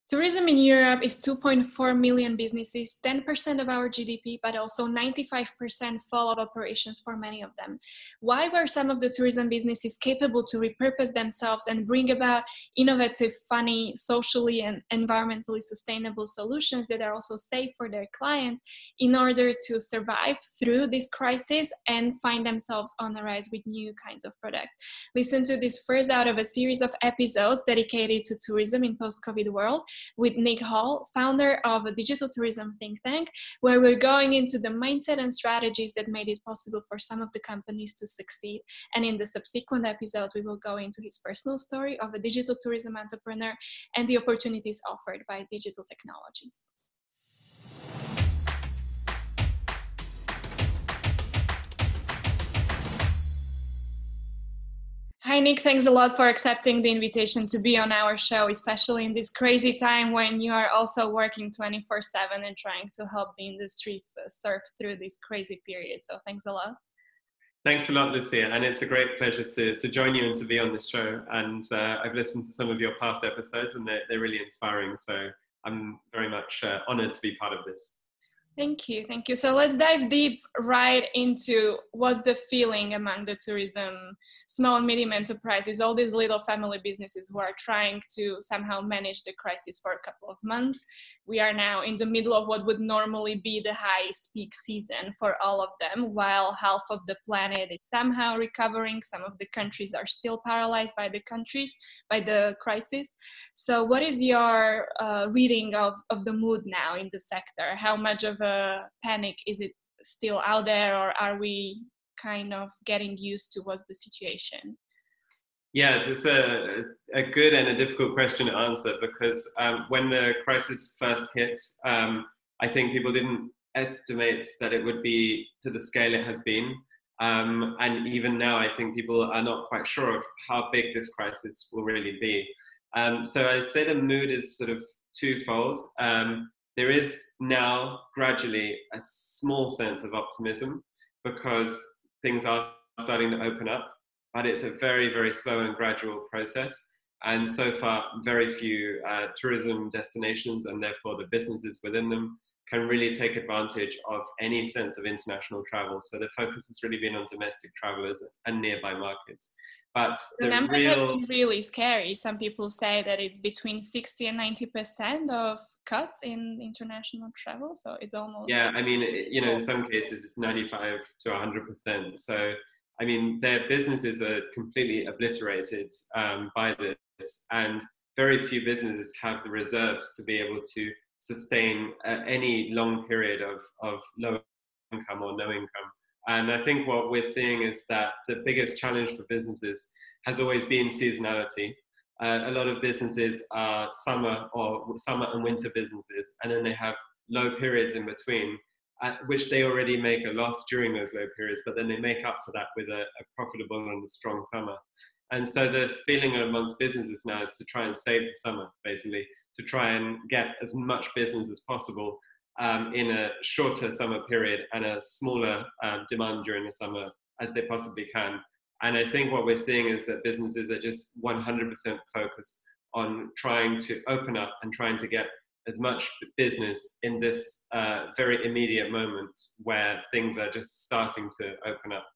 Tourism in Europe is 2.4 million businesses, 10% of our GDP, but also 95% fall of operations for many of them. Why were some of the tourism businesses capable to repurpose themselves and bring about innovative, funny, socially and environmentally sustainable solutions that are also safe for their clients in order to survive through this crisis and find themselves on the rise with new kinds of products? Listen to this first out of a series of episodes dedicated to tourism in post-COVID world, with Nick Hall, founder of a digital tourism think tank, where we're going into the mindset and strategies that made it possible for some of the companies to succeed. And in the subsequent episodes, we will go into his personal story of a digital tourism entrepreneur and the opportunities offered by digital technologies. Hi, Nick. Thanks a lot for accepting the invitation to be on our show, especially in this crazy time when you are also working 24/7 and trying to help the industry surf through this crazy period. So thanks a lot. Thanks a lot, Lucia. And it's a great pleasure to join you and to be on this show. And I've listened to some of your past episodes and they're really inspiring. So I'm very much honored to be part of this. Thank you. Thank you. So let's dive deep right into what's the feeling among the tourism, small and medium enterprises, all these little family businesses who are trying to somehow manage the crisis for a couple of months. We are now in the middle of what would normally be the highest peak season for all of them, while half of the planet is somehow recovering. Some of the countries are still paralyzed by the crisis. So what is your reading of the mood now in the sector? How much of a panic is it still out there, or are we kind of getting used to what's the situation? Yeah, it's a good and a difficult question to answer because when the crisis first hit, I think people didn't estimate that it would be to the scale it has been. And even now, I think people are not quite sure of how big this crisis will really be. So I'd say the mood is sort of twofold. There is now gradually a small sense of optimism because things are starting to open up, but it's a very, very slow and gradual process. And so far, very few tourism destinations and therefore the businesses within them can really take advantage of any sense of international travel. So the focus has really been on domestic travelers and nearby markets. But the numbers have been really scary. Some people say that it's between 60 and 90% of cuts in international travel. So it's almost... Yeah, I mean, in some cases it's 95 to 100%. So, I mean, their businesses are completely obliterated by this. And very few businesses have the reserves to be able to sustain any long period of low income or no income. And I think what we're seeing is that the biggest challenge for businesses has always been seasonality. A lot of businesses are summer and winter businesses, and then they have low periods in between, which they already make a loss during those low periods, but then they make up for that with a profitable and a strong summer. And so the feeling amongst businesses now is to try and save the summer, basically, to try and get as much business as possible in a shorter summer period and a smaller demand during the summer as they possibly can. And I think what we're seeing is that businesses are just 100% focused on trying to open up and trying to get as much business in this very immediate moment where things are just starting to open up.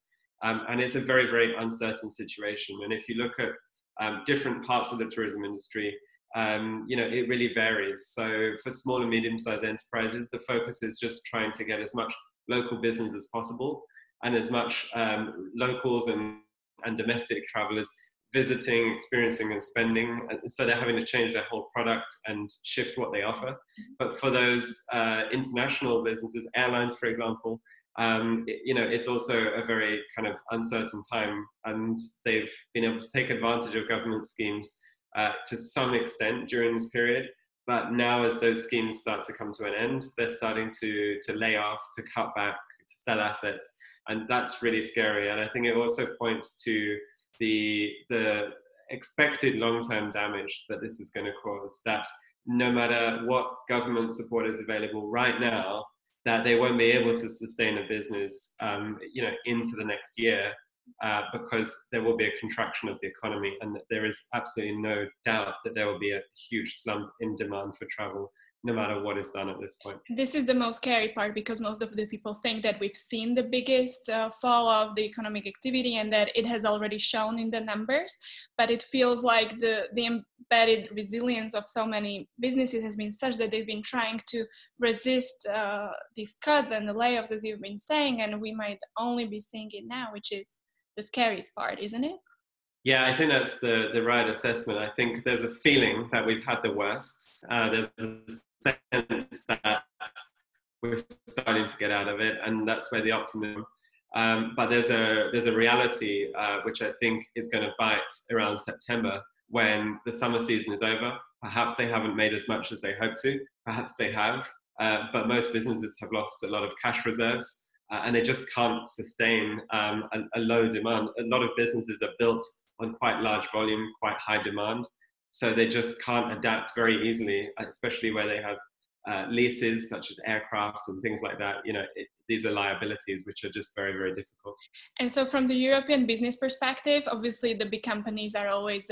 And it's a very, very uncertain situation. And if you look at different parts of the tourism industry, it really varies. So for small and medium-sized enterprises, the focus is just trying to get as much local business as possible and as much locals and domestic travelers visiting, experiencing and spending. So they're having to change their whole product and shift what they offer. But for those international businesses, airlines, for example, it's also a very kind of uncertain time, and they've been able to take advantage of government schemes to some extent during this period. But now as those schemes start to come to an end, they're starting to lay off, to cut back, to sell assets. And that's really scary. And I think it also points to the expected long-term damage that this is going to cause, that no matter what government support is available right now, that they won't be able to sustain a business, into the next year. because there will be a contraction of the economy, and that there is absolutely no doubt that there will be a huge slump in demand for travel, no matter what is done at this point. This is the most scary part, because most of the people think that we've seen the biggest fall of the economic activity and that it has already shown in the numbers. But it feels like the embedded resilience of so many businesses has been such that they've been trying to resist these cuts and the layoffs, as you've been saying, and we might only be seeing it now, which is the scariest part, isn't it? Yeah, I think that's the right assessment. I think there's a feeling that we've had the worst. There's a sense that we're starting to get out of it, and that's where the optimism. But there's a reality which I think is going to bite around September, when the summer season is over. Perhaps they haven't made as much as they hoped to. Perhaps they have, but most businesses have lost a lot of cash reserves, and they just can't sustain a low demand. A lot of businesses are built on quite large volume, quite high demand. So they just can't adapt very easily, especially where they have leases such as aircraft and things like that. These are liabilities which are just very, very difficult. And so from the European business perspective, obviously the big companies are always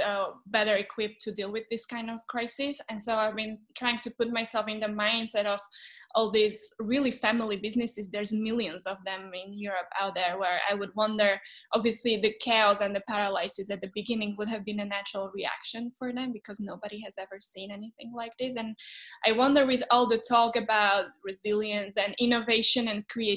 better equipped to deal with this kind of crisis. And so I've been trying to put myself in the mindset of all these really family businesses. There's millions of them in Europe out there, where I would wonder, obviously the chaos and the paralysis at the beginning would have been a natural reaction for them, because nobody has ever seen anything like this. And I wonder, with all the talk about resilience and innovation and creativity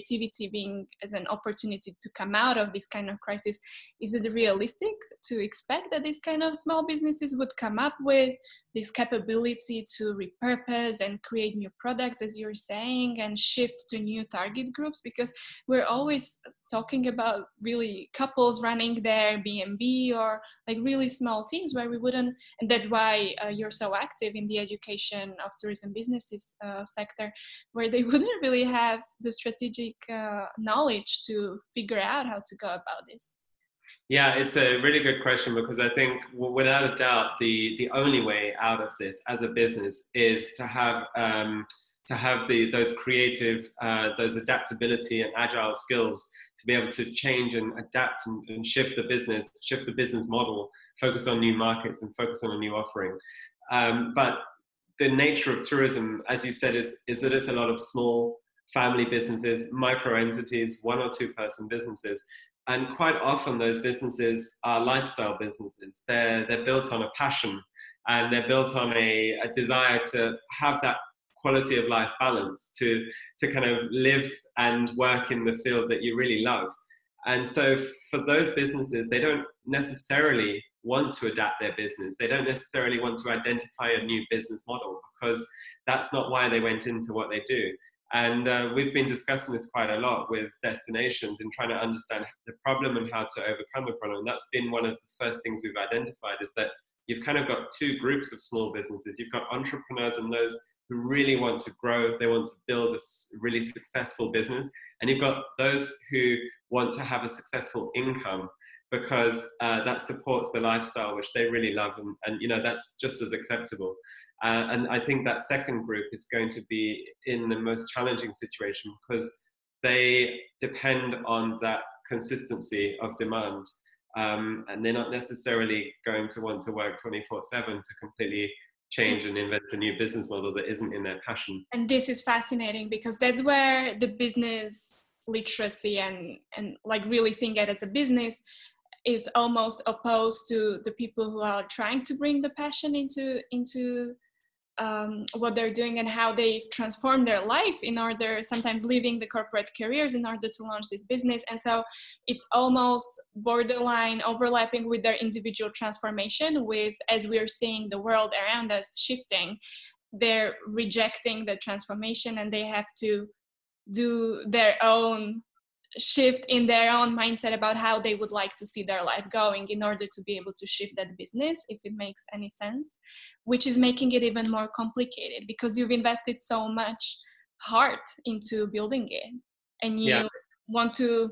being as an opportunity to come out of this kind of crisis, is it realistic to expect that these kind of small businesses would come up with this capability to repurpose and create new products, as you're saying, and shift to new target groups? Because we're always talking about really couples running their B&B, or like really small teams where we wouldn't, and that's why you're so active in the education of tourism businesses sector, where they wouldn't really have the strategic knowledge to figure out how to go about this. Yeah, it's a really good question, because I think without a doubt, the only way out of this as a business is to have those creative, those adaptability and agile skills to be able to change and adapt and shift the business model, focus on new markets and focus on a new offering. But the nature of tourism, as you said, is that it's a lot of small family businesses, micro entities, 1 or 2 person businesses. And quite often those businesses are lifestyle businesses. They're built on a passion, and they're built on a desire to have that quality of life balance, to kind of live and work in the field that you really love. And so for those businesses, they don't necessarily want to adapt their business. They don't necessarily want to identify a new business model, because that's not why they went into what they do. And we've been discussing this quite a lot with destinations and trying to understand the problem and how to overcome the problem. And that's been one of the first things we've identified, is that you've kind of got 2 groups of small businesses. You've got entrepreneurs and those who really want to grow. They want to build a really successful business. And you've got those who want to have a successful income, because that supports the lifestyle which they really love. And that's just as acceptable. And I think that second group is going to be in the most challenging situation, because they depend on that consistency of demand. And they're not necessarily going to want to work 24/7 to completely change and invent a new business model that isn't in their passion. And this is fascinating, because that's where the business literacy and like really seeing it as a business is almost opposed to the people who are trying to bring the passion into what they're doing, and how they've transformed their life in order, sometimes leaving the corporate careers in order to launch this business. And so it's almost borderline overlapping with their individual transformation, with, as we're seeing the world around us shifting, they're rejecting the transformation, and they have to do their own shift in their own mindset about how they would like to see their life going in order to be able to shift that business, if it makes any sense, which is making it even more complicated, because you've invested so much heart into building it, and you want to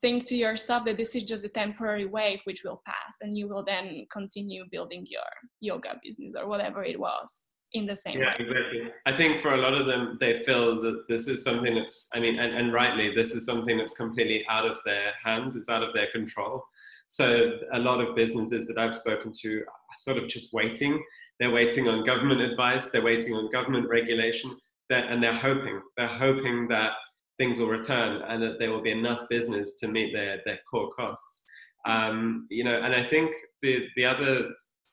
think to yourself that this is just a temporary wave which will pass, and you will then continue building your yoga business or whatever it was in the same Yeah, way. exactly. I think for a lot of them, they feel that this is something that's, I mean, and rightly, this is something that's completely out of their hands. It's out of their control. So a lot of businesses that I've spoken to are sort of just waiting. They're waiting on government advice. They're waiting on government regulation. And they're hoping that things will return and that there will be enough business to meet their core costs. You know, and I think the other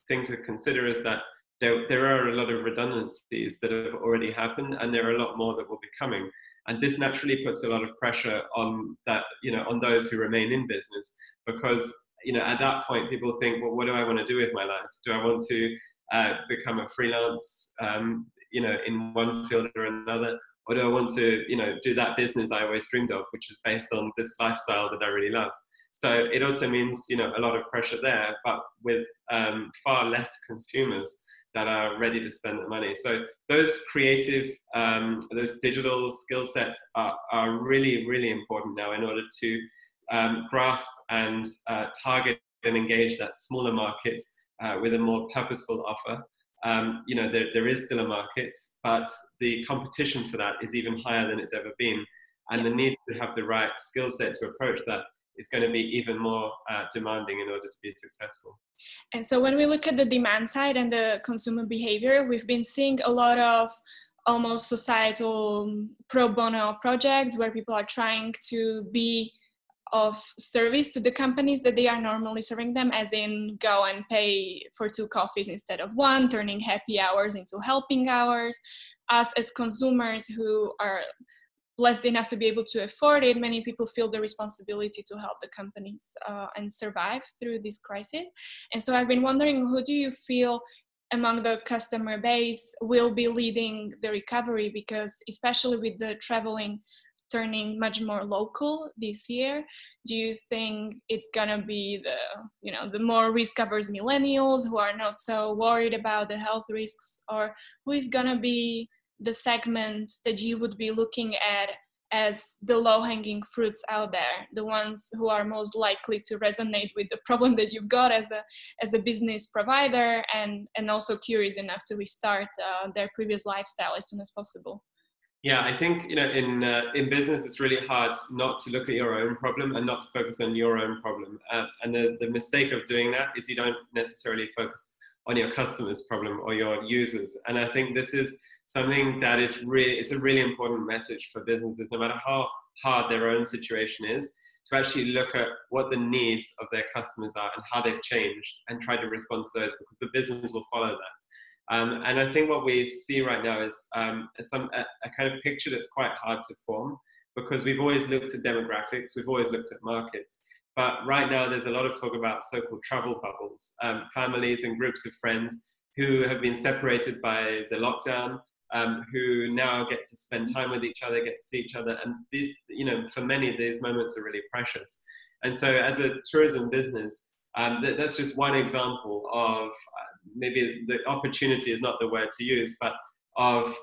thing to consider is that there are a lot of redundancies that have already happened, and there are a lot more that will be coming. And this naturally puts a lot of pressure on that, you know, on those who remain in business, because, you know, at that point, people think, well, what do I want to do with my life? Do I want to become a freelance, you know, in one field or another? Or do I want to, you know, do that business I always dreamed of, which is based on this lifestyle that I really love? So it also means, you know, a lot of pressure there, but with far less consumers that are ready to spend the money. So those creative, those digital skill sets are really, really important now in order to grasp and target and engage that smaller market with a more purposeful offer. You know, there is still a market, but the competition for that is even higher than it's ever been. And the need to have the right skill set to approach that is going to be even more demanding in order to be successful. And so when we look at the demand side and the consumer behavior, we've been seeing a lot of almost societal pro bono projects where people are trying to be of service to the companies that they are normally serving them, as in go and pay for 2 coffees instead of 1, turning happy hours into helping hours. Us as consumers who are blessed enough to be able to afford it, many people feel the responsibility to help the companies and survive through this crisis. And so I've been wondering, who do you feel among the customer base will be leading the recovery? Because especially with the traveling turning much more local this year, do you think it's gonna be the, you know, the more risk-averse millennials who are not so worried about the health risks, or who is gonna be the segment that you would be looking at as the low-hanging fruits out there, the ones who are most likely to resonate with the problem that you've got as a business provider, and also curious enough to restart their previous lifestyle as soon as possible? Yeah, I think, you know, in business, it's really hard not to look at your own problem and not to focus on your own problem. And the mistake of doing that is you don't necessarily focus on your customer's problem or your users. And I think this is something that is really, it's a really important message for businesses, no matter how hard their own situation is, to actually look at what the needs of their customers are and how they've changed and try to respond to those, because the business will follow that. And I think what we see right now is a kind of picture that's quite hard to form, because we've always looked at demographics, we've always looked at markets, but right now there's a lot of talk about so-called travel bubbles, families and groups of friends who have been separated by the lockdown, who now get to spend time with each other, get to see each other, and these, you know, for many these moments are really precious. And so as a tourism business, that's just one example of maybe the opportunity is not the word to use, but of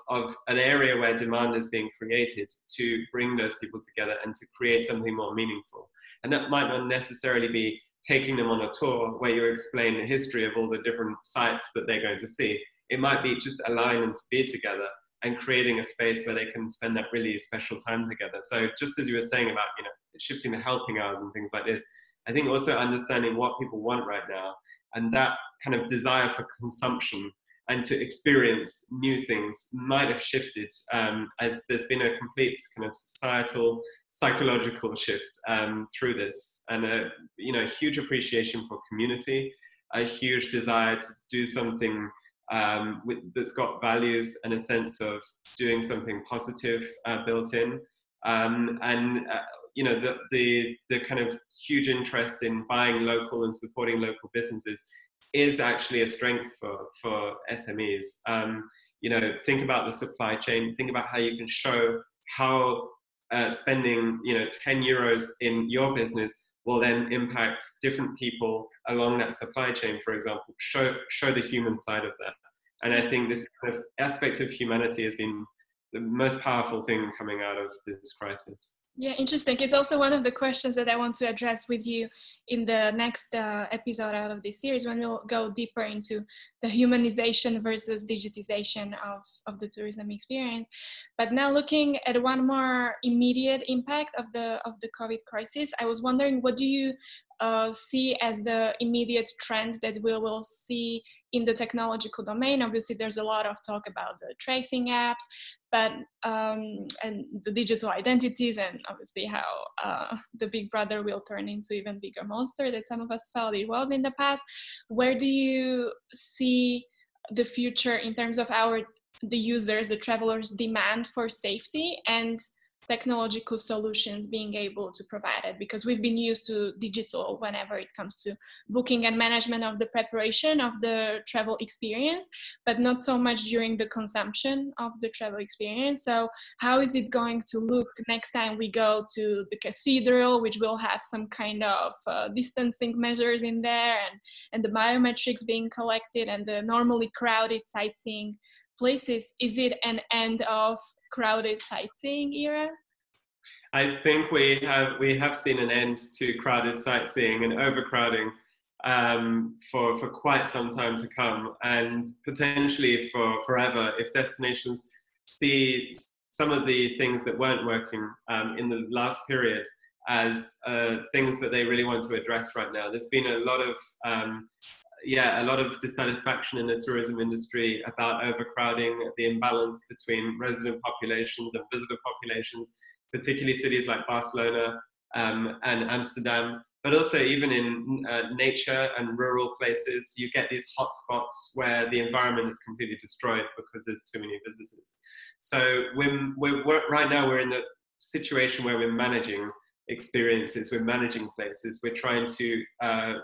an area where demand is being created to bring those people together and to create something more meaningful. And that might not necessarily be taking them on a tour where you explain the history of all the different sites that they're going to see. It might be just allowing them to be together and creating a space where they can spend that really special time together. So just as you were saying about, you know, shifting the helping hours and things like this, I think also understanding what people want right now, and that kind of desire for consumption and to experience new things might have shifted, as there's been a complete kind of societal, psychological shift through this, and a, you know, huge appreciation for community, a huge desire to do something that's got values and a sense of doing something positive built in, you know, the kind of huge interest in buying local and supporting local businesses is actually a strength for SMEs. You know, think about the supply chain, think about how you can show how spending, you know, 10 euros in your business will then impact different people along that supply chain, for example. Show the human side of that. And I think this kind of aspect of humanity has been the most powerful thing coming out of this crisis. Yeah, interesting. It's also one of the questions that I want to address with you in the next episode out of this series, when we'll go deeper into the humanization versus digitization of the tourism experience. But now, looking at one more immediate impact of the COVID crisis, I was wondering, what do you see as the immediate trend that we will see in the technological domain? Obviously, there's a lot of talk about the tracing apps, but and the digital identities, and obviously how the big brother will turn into even bigger monster that some of us felt it was in the past. Where do you see the future in terms of the users, the travelers' demand for safety and technological solutions being able to provide it? Because we've been used to digital whenever it comes to booking and management of the preparation of the travel experience, but not so much during the consumption of the travel experience. So how is it going to look next time we go to the cathedral, which will have some kind of distancing measures in there, and the biometrics being collected, and the normally crowded sightseeing places? Is it an end of crowded sightseeing era? I think we have seen an end to crowded sightseeing and overcrowding for quite some time to come, and potentially for forever, if destinations see some of the things that weren't working in the last period as things that they really want to address right now. There's been a lot of dissatisfaction in the tourism industry about overcrowding, the imbalance between resident populations and visitor populations, particularly cities like Barcelona and Amsterdam, but also even in nature and rural places, you get these hotspots where the environment is completely destroyed because there's too many visitors. So right now we're in a situation where we're managing experiences, we're managing places, we're trying to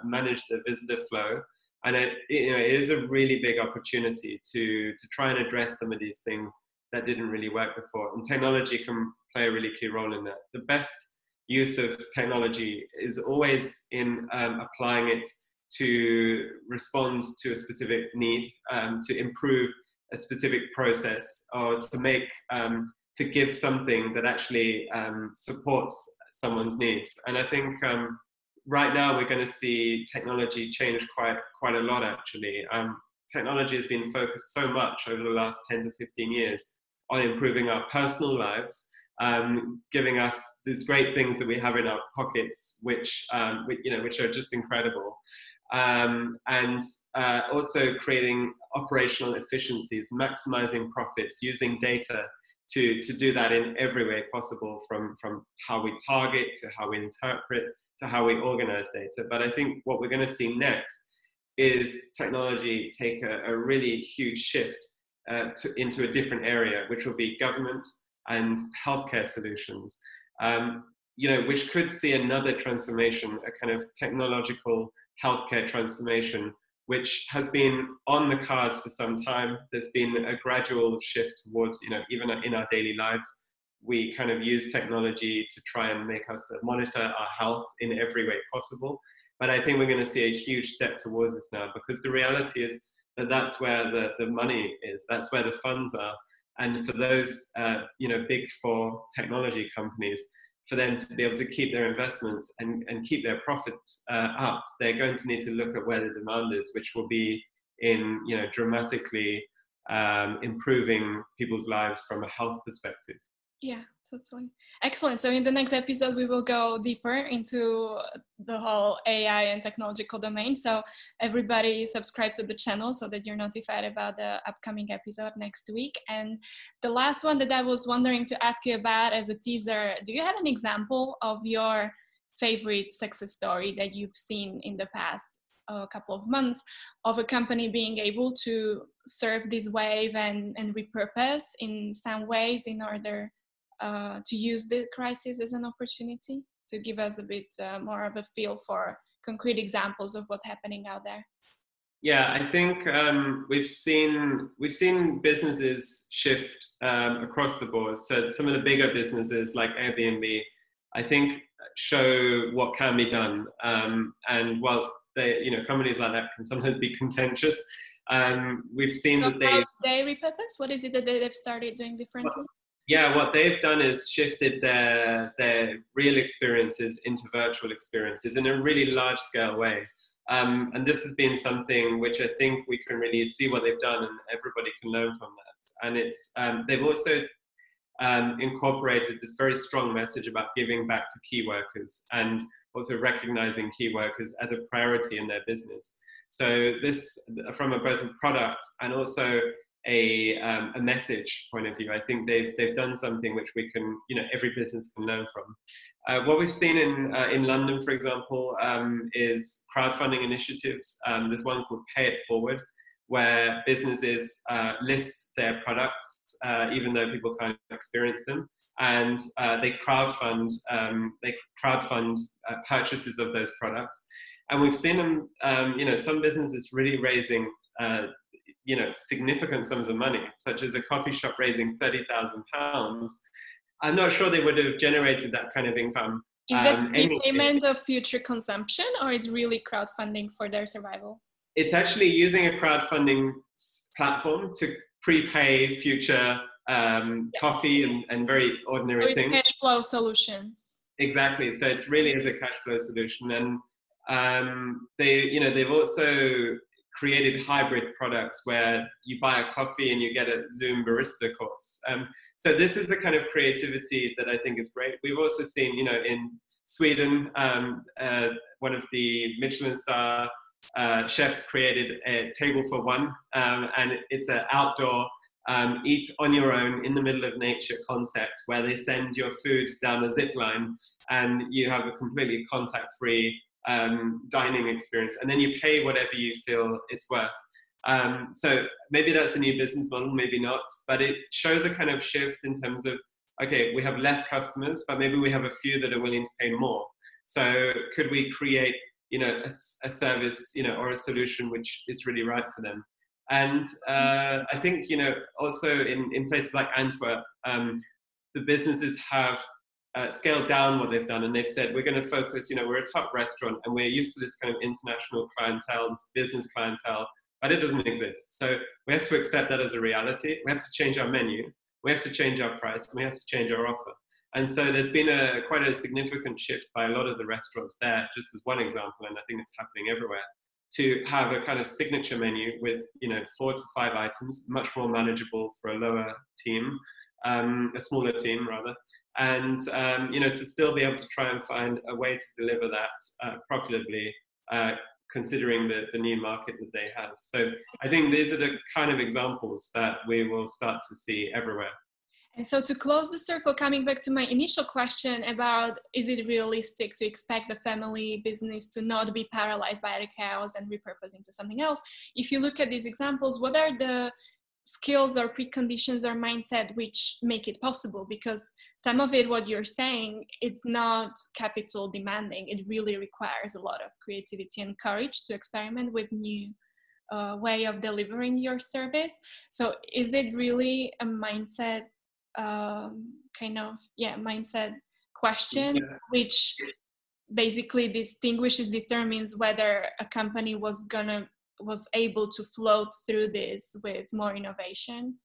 manage the visitor flow. And it is a really big opportunity to try and address some of these things that didn't really work before. And technology can play a really key role in that. The best use of technology is always in applying it to respond to a specific need, to improve a specific process, or to give something that actually supports someone's needs. And I think right now we're going to see technology change quite a lot, actually. Technology has been focused so much over the last 10 to 15 years on improving our personal lives, giving us these great things that we have in our pockets, which are just incredible, and also creating operational efficiencies, maximizing profits, using data to do that in every way possible, from how we target to how we interpret to how we organize data. But I think what we're going to see next is technology take a really huge shift into a different area, which will be government and healthcare solutions, which could see another transformation, a kind of technological healthcare transformation, which has been on the cards for some time. There's been a gradual shift towards, even in our daily lives, we kind of use technology to try and make us monitor our health in every way possible. But I think we're going to see a huge step towards this now, because the reality is that that's where the money is, that's where the funds are. And for those, big four technology companies, for them to be able to keep their investments and keep their profits up, they're going to need to look at where the demand is, which will be in, dramatically improving people's lives from a health perspective. Yeah, totally. Excellent. So in the next episode, we will go deeper into the whole AI and technological domain. So everybody subscribe to the channel so that you're notified about the upcoming episode next week. And the last one that I was wondering to ask you about as a teaser, do you have an example of your favorite success story that you've seen in the past couple of months of a company being able to surf this wave and repurpose in some ways in order to use the crisis as an opportunity, to give us a bit more of a feel for concrete examples of what's happening out there? Yeah, I think we've seen businesses shift across the board. So some of the bigger businesses like Airbnb, I think, show what can be done. And whilst companies like that can sometimes be contentious, we've seen that how do they repurpose? What is it that they've started doing differently? Yeah, what they've done is shifted their real experiences into virtual experiences in a really large scale way. And this has been something which I think we can really see what they've done, and everybody can learn from that. And it's they've also incorporated this very strong message about giving back to key workers and also recognizing key workers as a priority in their business. So this, from both a product and also a message point of view, I think they've done something which we can, every business can learn from. What we've seen in London, for example, is crowdfunding initiatives. There's one called Pay It Forward, where businesses list their products, even though people can't experience them, and they crowdfund purchases of those products. And we've seen them, some businesses really raising, significant sums of money, such as a coffee shop raising £30,000. I'm not sure they would have generated that kind of income. Is that repayment of future consumption, or it's really crowdfunding for their survival? It's actually using a crowdfunding platform to prepay future coffee and very ordinary things. Cash flow solutions. Exactly. So it's really as a cash flow solution. And they've also created hybrid products where you buy a coffee and you get a Zoom barista course. So this is the kind of creativity that I think is great. We've also seen, in Sweden, one of the Michelin star chefs created a table for one, and it's an outdoor eat on your own in the middle of nature concept, where they send your food down a zip line and you have a completely contact-free dining experience, and then you pay whatever you feel it's worth. So maybe that's a new business model, maybe not, but it shows a kind of shift in terms of, okay, we have less customers, but maybe we have a few that are willing to pay more. So could we create, a service, or a solution which is really right for them? And I think, also in places like Antwerp, the businesses have scaled down what they've done, and they've said, we're going to focus, we're a top restaurant and we're used to this kind of international clientele, this business clientele, but it doesn't exist. So we have to accept that as a reality. We have to change our menu, we have to change our price, and we have to change our offer. And so there's been quite a significant shift by a lot of the restaurants there, just as one example, and I think it's happening everywhere, to have a kind of signature menu with 4 to 5 items, much more manageable for a lower team, a smaller team rather, and to still be able to try and find a way to deliver that profitably, considering the new market that they have. So I think these are the kind of examples that we will start to see everywhere. And so to close the circle, coming back to my initial question about, is it realistic to expect the family business to not be paralyzed by the chaos and repurpose into something else? If you look at these examples, what are the skills or preconditions or mindset which make it possible? Because some of it, what you're saying, it's not capital demanding. It really requires a lot of creativity and courage to experiment with new way of delivering your service. So is it really a mindset mindset question, which basically determines whether a company was able to float through this with more innovation?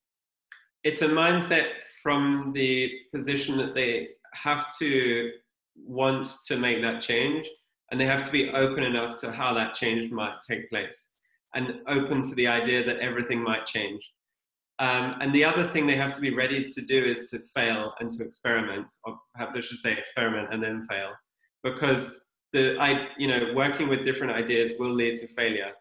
It's a mindset from the position that they have to want to make that change, and they have to be open enough to how that change might take place, and open to the idea that everything might change. And the other thing they have to be ready to do is to fail and to experiment, or perhaps I should say experiment and then fail, because working with different ideas will lead to failure,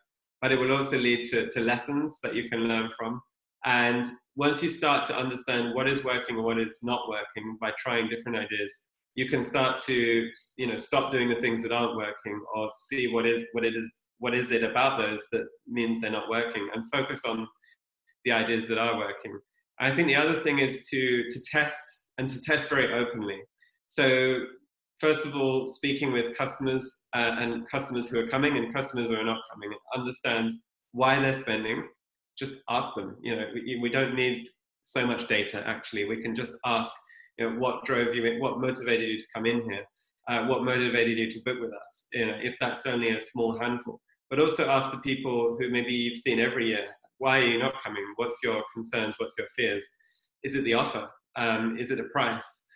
but it will also lead to lessons that you can learn from. And once you start to understand what is working and what is not working by trying different ideas, you can start to stop doing the things that aren't working, or see what is it about those that means they're not working, and focus on the ideas that are working. I think the other thing is to test, and to test very openly. So first of all, speaking with customers, and customers who are coming and customers who are not coming, understand why they're spending. Just ask them. We don't need so much data, actually. We can just ask, what drove you in, what motivated you to come in here, what motivated you to book with us, if that's only a small handful. But also ask the people who maybe you've seen every year, why are you not coming? What's your concerns? What's your fears? Is it the offer? Is it a price?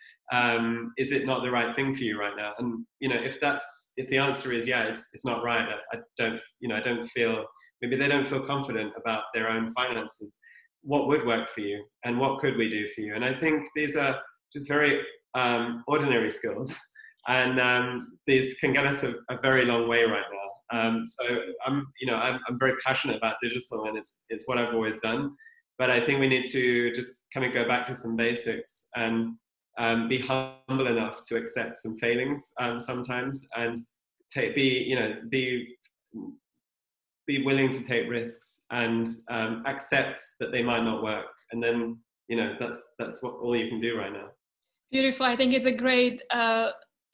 Is it not the right thing for you right now? And if the answer is yeah, it's not right. I don't feel, maybe they don't feel confident about their own finances. What would work for you, and what could we do for you? And I think these are just very ordinary skills, and these can get us a very long way right now. So I'm very passionate about digital, and it's what I've always done. But I think we need to just kind of go back to some basics and be humble enough to accept some failings sometimes, and be willing to take risks, and accept that they might not work. And then that's what all you can do right now. Beautiful. I think it's a great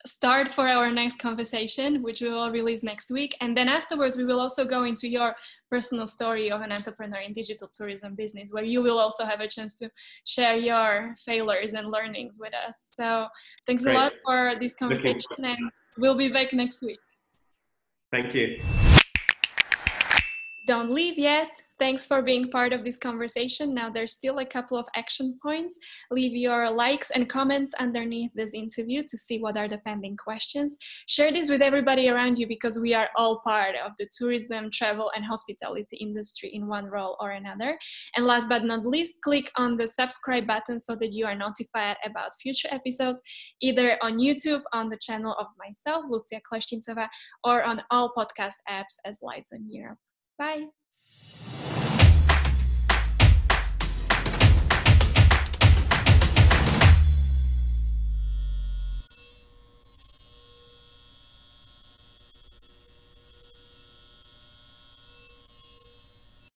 start for our next conversation, which we will release next week. And then afterwards, we will also go into your personal story of an entrepreneur in digital tourism business, where you will also have a chance to share your failures and learnings with us. So thanks a lot for this conversation, and we'll be back next week. Thank you. Don't leave yet. Thanks for being part of this conversation. Now there's still a couple of action points. Leave your likes and comments underneath this interview to see what are the pending questions. Share this with everybody around you, because we are all part of the tourism, travel, and hospitality industry in one role or another. And last but not least, click on the subscribe button so that you are notified about future episodes, either on YouTube, on the channel of myself, Lucia Kleshtincova, or on all podcast apps as Lights on Europe. Bye.